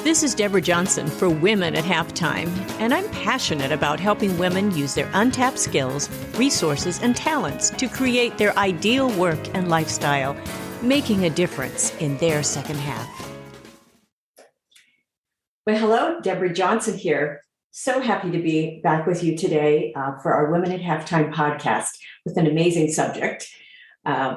This is Deborah Johnson for Women at Halftime, and I'm passionate about helping women use their untapped skills, resources, and talents to create their ideal work and lifestyle, making a difference in their second half. Well, hello, Deborah Johnson here. So happy to be back with you today for our Women at Halftime podcast with an amazing subject,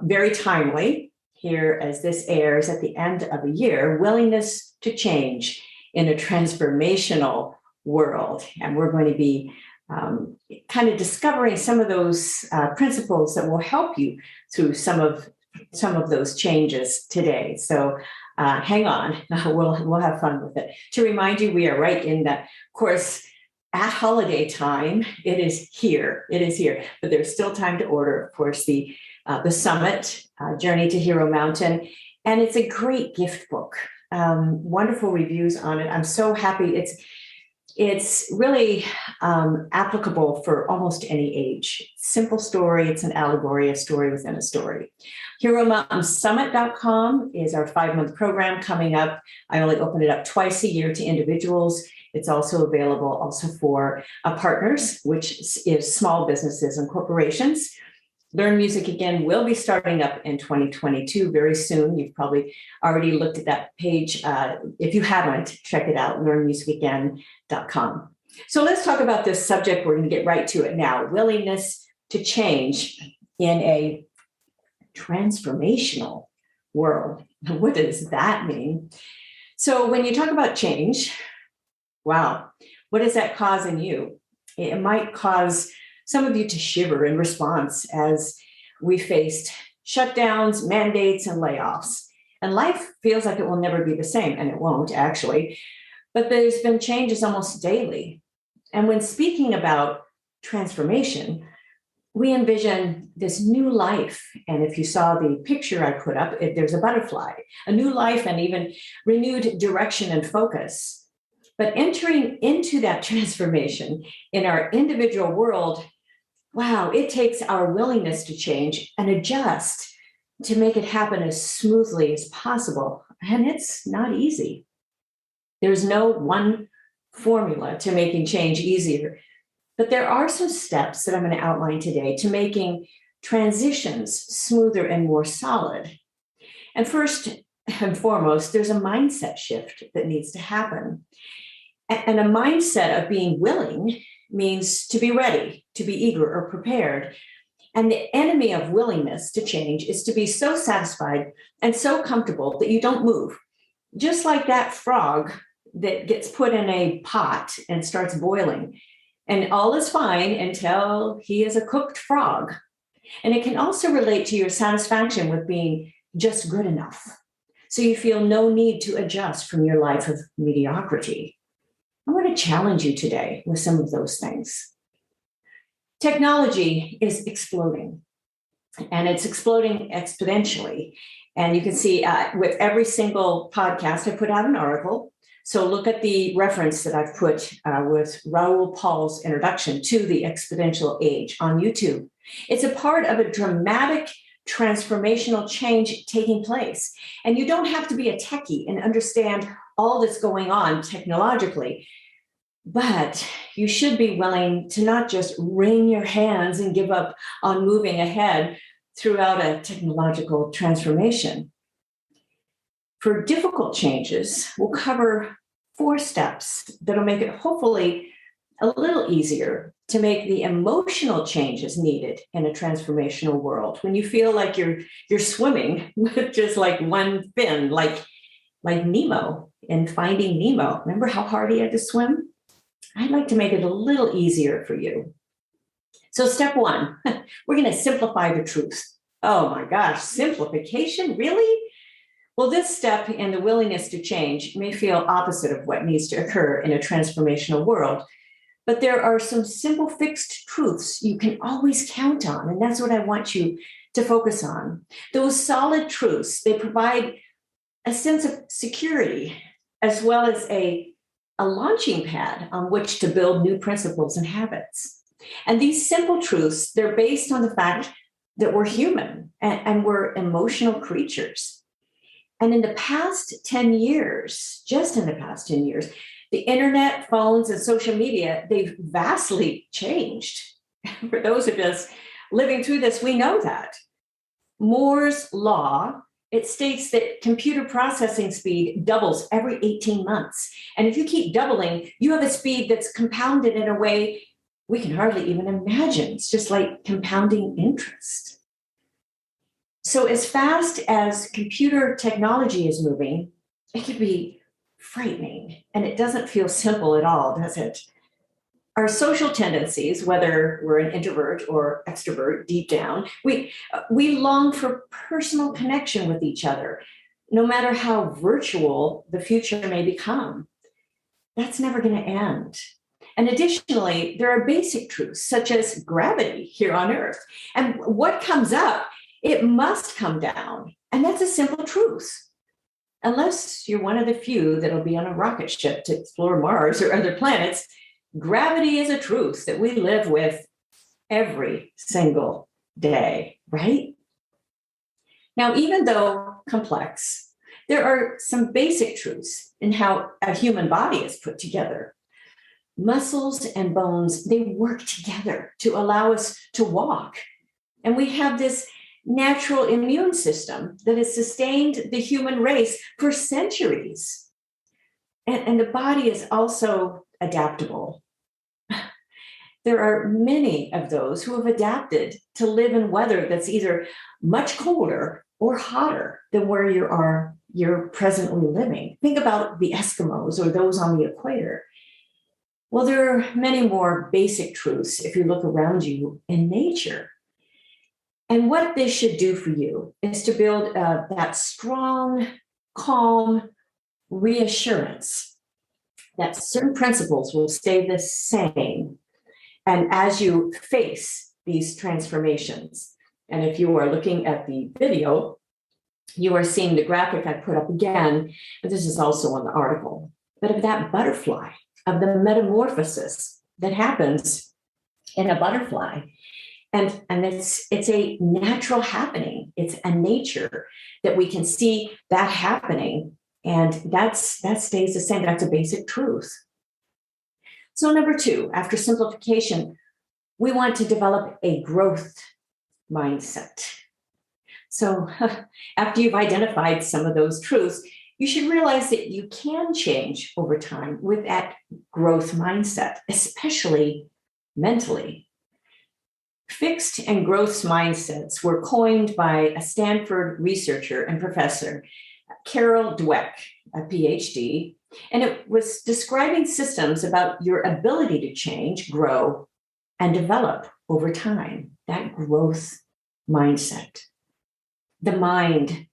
very timely here as this airs at the end of a year, willingness to change in a transformational world. And we're going to be kind of discovering some of those principles that will help you through some of those changes today. So hang on, we'll have fun with it. To remind you, we are right in the course at holiday time. It is here, but there's still time to order, of course, the Summit, Journey to Hero Mountain. And it's a great gift book. Wonderful reviews on it. I'm so happy. It's really applicable for almost any age. Simple story. It's an allegory, a story within a story. HeroMountainSummit.com is our 5-month program coming up. I only open it up twice a year to individuals. It's also available for partners, which is small businesses and corporations. Learn Music Again will be starting up in 2022 very soon. You've probably already looked at that page. If you haven't, check it out, learnmusicagain.com. So let's talk about this subject. We're going to get right to it now. Willingness to change in a transformational world. What does that mean? So when you talk about change, wow, what does that cause in you? It might cause some of you to shiver in response as we faced shutdowns, mandates, and layoffs. And life feels like it will never be the same, and it won't actually. But there's been changes almost daily. And when speaking about transformation, we envision this new life. And if you saw the picture I put up, there's a butterfly, a new life, and even renewed direction and focus. But entering into that transformation in our individual world, wow, it takes our willingness to change and adjust to make it happen as smoothly as possible. And it's not easy. There's no one formula to making change easier. But there are some steps that I'm going to outline today to making transitions smoother and more solid. And first and foremost, there's a mindset shift that needs to happen. And a mindset of being willing means to be ready, to be eager or prepared. And the enemy of willingness to change is to be so satisfied and so comfortable that you don't move. Just like that frog that gets put in a pot and starts boiling. And all is fine until he is a cooked frog. And it can also relate to your satisfaction with being just good enough. So you feel no need to adjust from your life of mediocrity. I want to challenge you today with some of those things. Technology is exploding, and it's exploding exponentially. And you can see with every single podcast, I put out an article. So look at the reference that I've put with Raoul Paul's introduction to the exponential age on YouTube. It's a part of a dramatic transformational change taking place. And you don't have to be a techie and understand all that's going on technologically, but you should be willing to not just wring your hands and give up on moving ahead throughout a technological transformation. For difficult changes, we'll cover 4 steps that'll make it hopefully a little easier to make the emotional changes needed in a transformational world. When you feel like you're swimming with just like one fin, like Nemo in Finding Nemo. Remember how hard he had to swim? I'd like to make it a little easier for you. So step 1, we're going to simplify the truth. Oh my gosh, simplification? Really? Well, this step in the willingness to change may feel opposite of what needs to occur in a transformational world, but there are some simple fixed truths you can always count on, and that's what I want you to focus on. Those solid truths, they provide a sense of security as well as a launching pad on which to build new principles and habits. And these simple truths, they're based on the fact that we're human and we're emotional creatures. And in the past 10 years, just in the past 10 years, the internet, phones, and social media, they've vastly changed. For those of us living through this, we know that. Moore's law, it states that computer processing speed doubles every 18 months. And if you keep doubling, you have a speed that's compounded in a way we can hardly even imagine. It's just like compounding interest. So as fast as computer technology is moving, it can be frightening, and it doesn't feel simple at all, does it? Our social tendencies, whether we're an introvert or extrovert deep down, we long for personal connection with each other, no matter how virtual the future may become. That's never going to end. And additionally, there are basic truths such as gravity here on Earth. And what comes up, it must come down. And that's a simple truth. Unless you're one of the few that'll be on a rocket ship to explore Mars or other planets, gravity is a truth that we live with every single day, right? Now, even though complex, there are some basic truths in how a human body is put together. Muscles and bones, they work together to allow us to walk. And we have this natural immune system that has sustained the human race for centuries. And the body is also adaptable. There are many of those who have adapted to live in weather that's either much colder or hotter than where you're presently living. Think about the Eskimos or those on the equator. Well, there are many more basic truths if you look around you in nature. And what this should do for you is to build that strong, calm reassurance that certain principles will stay the same. And as you face these transformations, and if you are looking at the video, you are seeing the graphic I put up again, but this is also on the article, but of that butterfly, of the metamorphosis that happens in a butterfly. And it's a natural happening. It's a nature that we can see that happening. And that stays the same. That's a basic truth. So number 2, after simplification, we want to develop a growth mindset. So after you've identified some of those truths, you should realize that you can change over time with that growth mindset, especially mentally. Fixed and growth mindsets were coined by a Stanford researcher and professor, Carol Dweck, a PhD, and it was describing systems about your ability to change, grow, and develop over time, that growth mindset. The mind,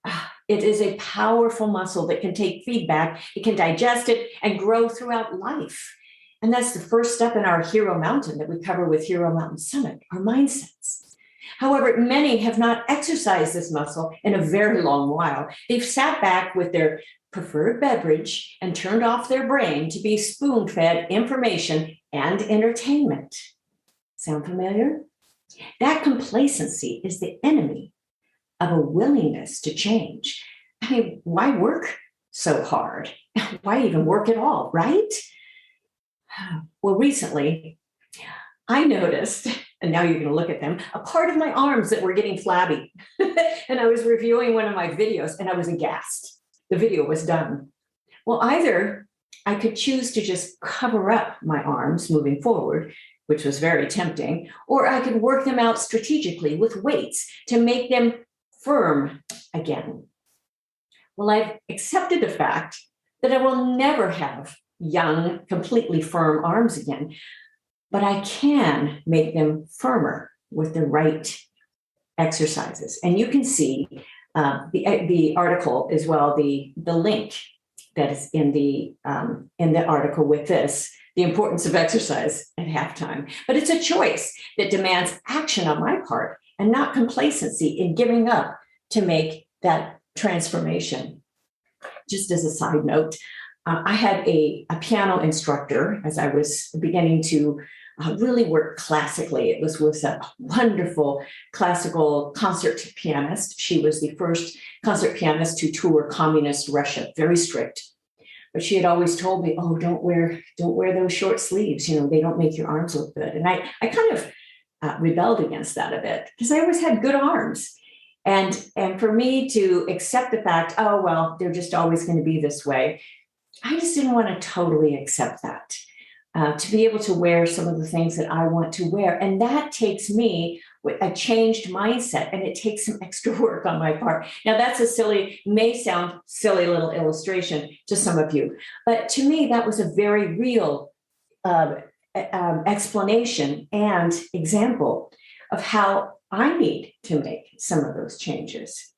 it is a powerful muscle that can take feedback, it can digest it, and grow throughout life. And that's the first step in our Hero Mountain that we cover with Hero Mountain Summit, our mindsets. However, many have not exercised this muscle in a very long while. They've sat back with their preferred beverage and turned off their brain to be spoon-fed information and entertainment. Sound familiar? That complacency is the enemy of a willingness to change. I mean, why work so hard? Why even work at all, right? Well, recently, I noticed, and now you're going to look at them, a part of my arms that were getting flabby. And I was reviewing one of my videos and I was aghast. The video was done. Well, either I could choose to just cover up my arms moving forward, which was very tempting, or I could work them out strategically with weights to make them firm again. Well, I've accepted the fact that I will never have young, completely firm arms again, but I can make them firmer with the right exercises. And you can see the article as well, the link that is in the article with this, the importance of exercise at halftime. But it's a choice that demands action on my part and not complacency in giving up to make that transformation. Just as a side note, I had a piano instructor as I was beginning to really worked classically. It was with a wonderful classical concert pianist. She was the first concert pianist to tour communist Russia, very strict. But she had always told me, oh, don't wear those short sleeves. They don't make your arms look good. And I kind of rebelled against that a bit because I always had good arms. And for me to accept the fact, oh, well, they're just always going to be this way, I just didn't want to totally accept that. To be able to wear some of the things that I want to wear. And that takes me with a changed mindset, and it takes some extra work on my part. Now, that's may sound silly little illustration to some of you, but to me, that was a very real explanation and example of how I need to make some of those changes.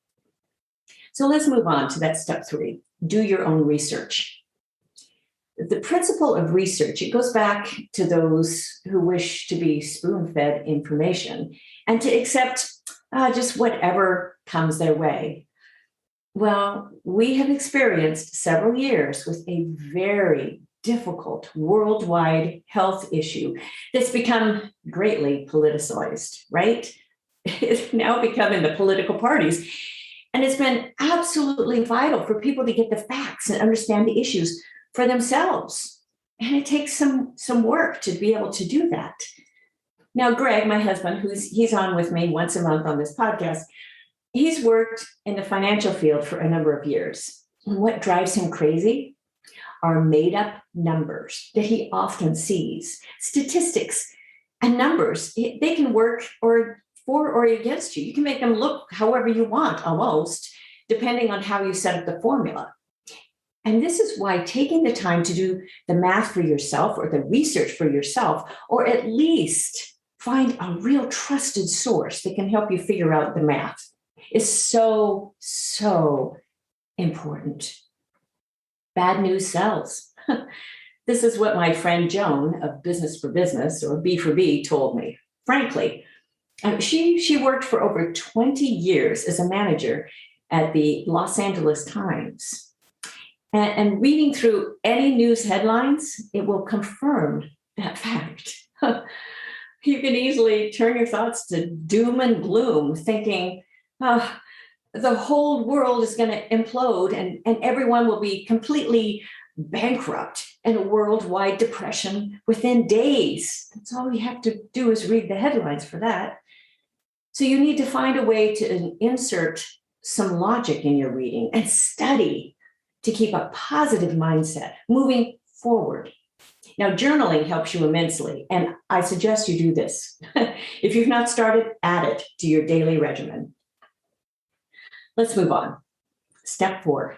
So let's move on to that step 3, do your own research. The principle of research, it goes back to those who wish to be spoon-fed information and to accept just whatever comes their way. Well, we have experienced several years with a very difficult worldwide health issue that's become greatly politicized, right? It's now become in the political parties. And it's been absolutely vital for people to get the facts and understand the issues for themselves. And it takes some work to be able to do that. Now, Greg, my husband, he's on with me once a month on this podcast, he's worked in the financial field for a number of years. And what drives him crazy are made up numbers that he often sees. Statistics and numbers, they can work or for or against you. You can make them look however you want, almost, depending on how you set up the formula. And this is why taking the time to do the math for yourself or the research for yourself, or at least find a real trusted source that can help you figure out the math, is so, so important. Bad news sells. This is what my friend Joan of Business for Business, or B for B, told me. Frankly, she worked for over 20 years as a manager at the Los Angeles Times. And reading through any news headlines, it will confirm that fact. You can easily turn your thoughts to doom and gloom, thinking, oh, the whole world is going to implode and everyone will be completely bankrupt and a worldwide depression within days. That's all you have to do is read the headlines for that. So you need to find a way to insert some logic in your reading and study to keep a positive mindset moving forward. Now, journaling helps you immensely, and I suggest you do this. If you've not started, add it to your daily regimen. Let's move on. Step 4.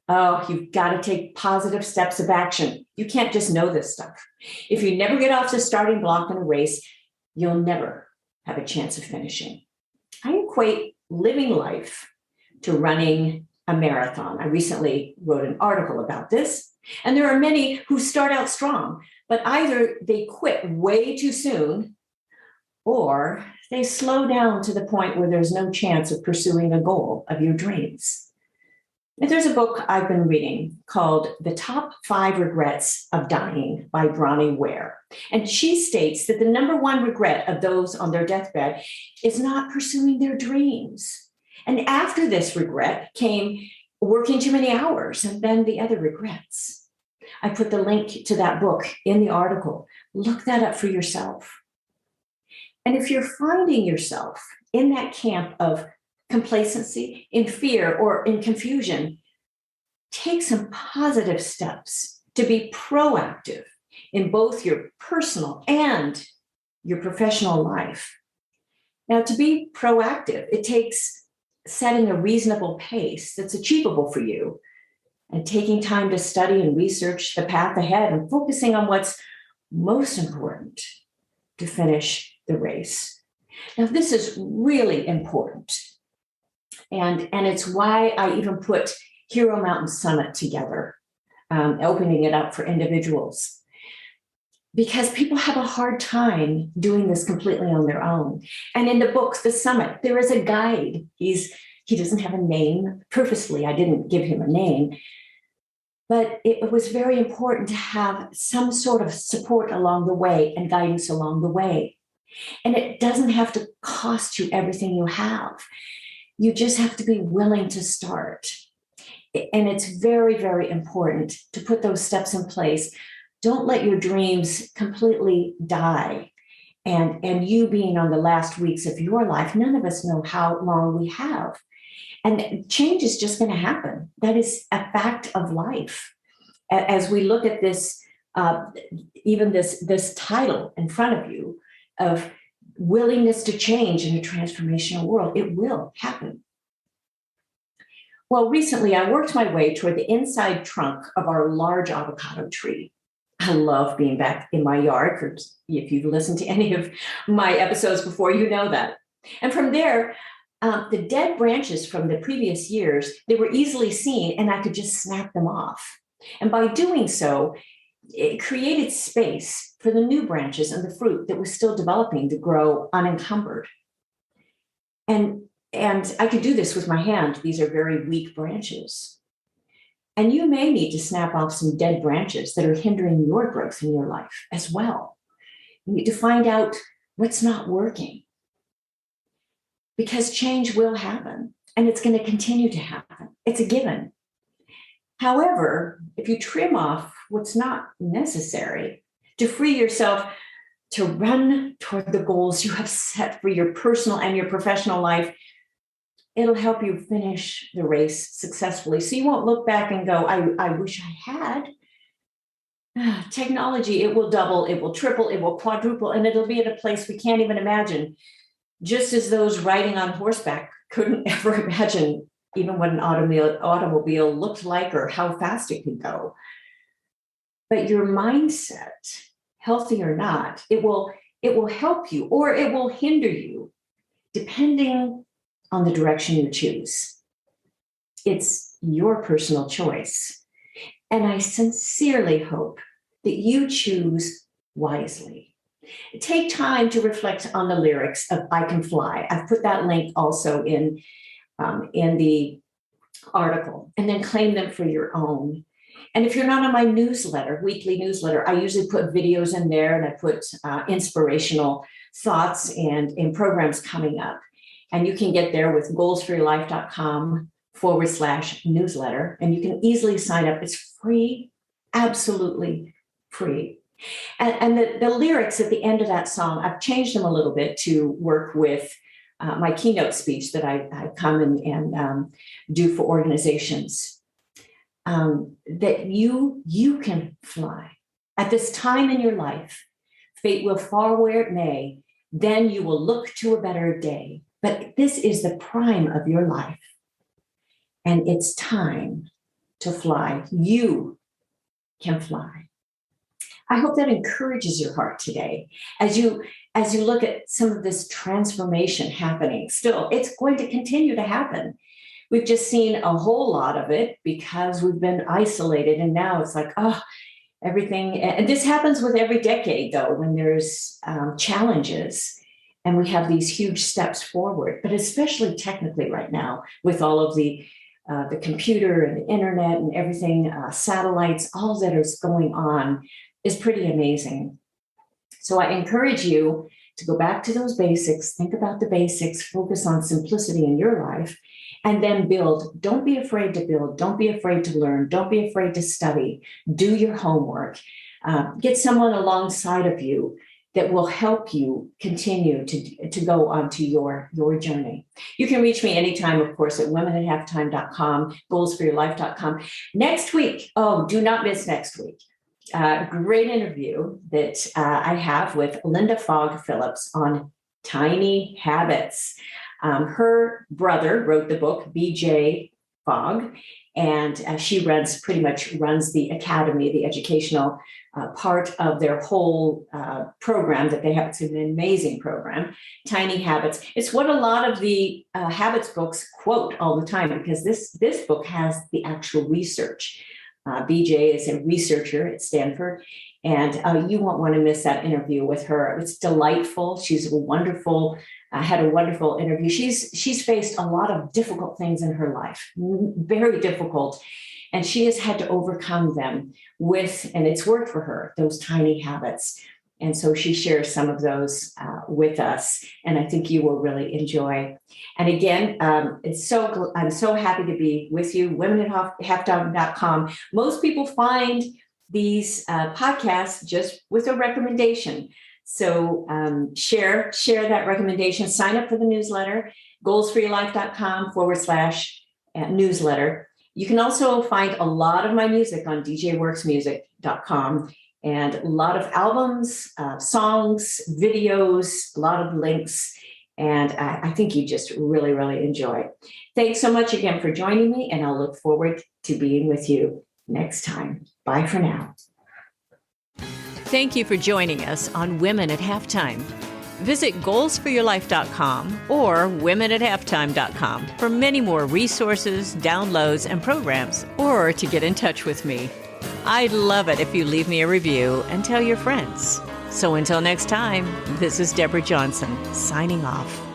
Oh, you've got to take positive steps of action. You can't just know this stuff. If you never get off the starting block in a race, you'll never have a chance of finishing. I equate living life to running a marathon. I recently wrote an article about this, and there are many who start out strong, but either they quit way too soon or they slow down to the point where there's no chance of pursuing a goal of your dreams. And there's a book I've been reading called The Top 5 Regrets of Dying by Bronnie Ware. And she states that the number one regret of those on their deathbed is not pursuing their dreams. And after this regret came working too many hours, and then the other regrets. I put the link to that book in the article. Look that up for yourself. And if you're finding yourself in that camp of complacency, in fear, or in confusion, take some positive steps to be proactive in both your personal and your professional life. Now, to be proactive, it takes setting a reasonable pace that's achievable for you and taking time to study and research the path ahead and focusing on what's most important to finish the race. Now, this is really important. And it's why I even put Hero Mountain Summit together, opening it up for individuals. Because people have a hard time doing this completely on their own. And in the book, The Summit, there is a guide. He doesn't have a name. Purposely, I didn't give him a name. But it was very important to have some sort of support along the way and guidance along the way. And it doesn't have to cost you everything you have. You just have to be willing to start. And it's very, very important to put those steps in place. Don't let your dreams completely die. And you being on the last weeks of your life, none of us know how long we have. And change is just going to happen. That is a fact of life. As we look at this, even this title in front of you of willingness to change in a transformational world, it will happen. Well, recently I worked my way toward the inside trunk of our large avocado tree. I love being back in my yard. If you've listened to any of my episodes before, you know that. And from there, the dead branches from the previous years, they were easily seen and I could just snap them off. And by doing so, it created space for the new branches and the fruit that was still developing to grow unencumbered. And I could do this with my hand. These are very weak branches. And you may need to snap off some dead branches that are hindering your growth in your life as well. You need to find out what's not working. Because change will happen and it's going to continue to happen. It's a given. However, if you trim off what's not necessary to free yourself to run toward the goals you have set for your personal and your professional life, it'll help you finish the race successfully. So you won't look back and go, I wish I had. Technology, it will double, it will triple, it will quadruple, and it'll be at a place we can't even imagine. Just as those riding on horseback couldn't ever imagine even what an automobile looked like or how fast it could go. But your mindset, healthy or not, it will help you or it will hinder you depending on the direction you choose. It's your personal choice. And I sincerely hope that you choose wisely. Take time to reflect on the lyrics of I Can Fly. I've put that link also in the article, and then claim them for your own. And if you're not on my newsletter, weekly newsletter, I usually put videos in there and I put inspirational thoughts and programs coming up. And you can get there with goalsforyourlife.com/newsletter. And you can easily sign up. It's free, absolutely free. And the lyrics at the end of that song, I've changed them a little bit to work with my keynote speech that I come and do for organizations. That you can fly. At this time in your life, fate will fall where it may, then you will look to a better day. But this is the prime of your life. And it's time to fly. You can fly. I hope that encourages your heart today as you look at some of this transformation happening. Still, it's going to continue to happen. We've just seen a whole lot of it because we've been isolated. And now it's like, everything. And this happens with every decade, though, when there's challenges and we have these huge steps forward, but especially technically right now with all of the computer and the internet and everything, satellites, all that is going on is pretty amazing. So I encourage you to go back to those basics, think about the basics, focus on simplicity in your life, and then build. Don't be afraid to build. Don't be afraid to learn. Don't be afraid to study. Do your homework. Get someone alongside of you that will help you continue to go onto your journey. You can reach me anytime, of course, at womenathalftime.com, goalsforyourlife.com. Next week, do not miss next week. Great interview that I have with Linda Fogg Phillips on tiny habits. Her brother wrote the book, B.J. Fogg, and she pretty much runs the academy, the educational part of their whole program that they have. It's an amazing program, Tiny Habits. It's what a lot of the habits books quote all the time because this book has the actual research BJ is a researcher at Stanford, and you won't want to miss that interview with her. It's delightful. She's had a wonderful interview. She's faced a lot of difficult things in her life, very difficult, and she has had to overcome them and it's worked for her, those tiny habits. And so she shares some of those with us, and I think you will really enjoy. And again, I'm so happy to be with you, womenathalftime.com. Most people find these podcasts just with a recommendation. So share that recommendation, sign up for the newsletter, goalsforyourlife.com/newsletter. You can also find a lot of my music on djworksmusic.com. And a lot of albums, songs, videos, a lot of links. And I think you just really, really enjoy it. Thanks so much again for joining me, and I'll look forward to being with you next time. Bye for now. Thank you for joining us on Women at Halftime. Visit goalsforyourlife.com or womenathalftime.com for many more resources, downloads, and programs, or to get in touch with me. I'd love it if you leave me a review and tell your friends. So until next time, this is Deborah Johnson, signing off.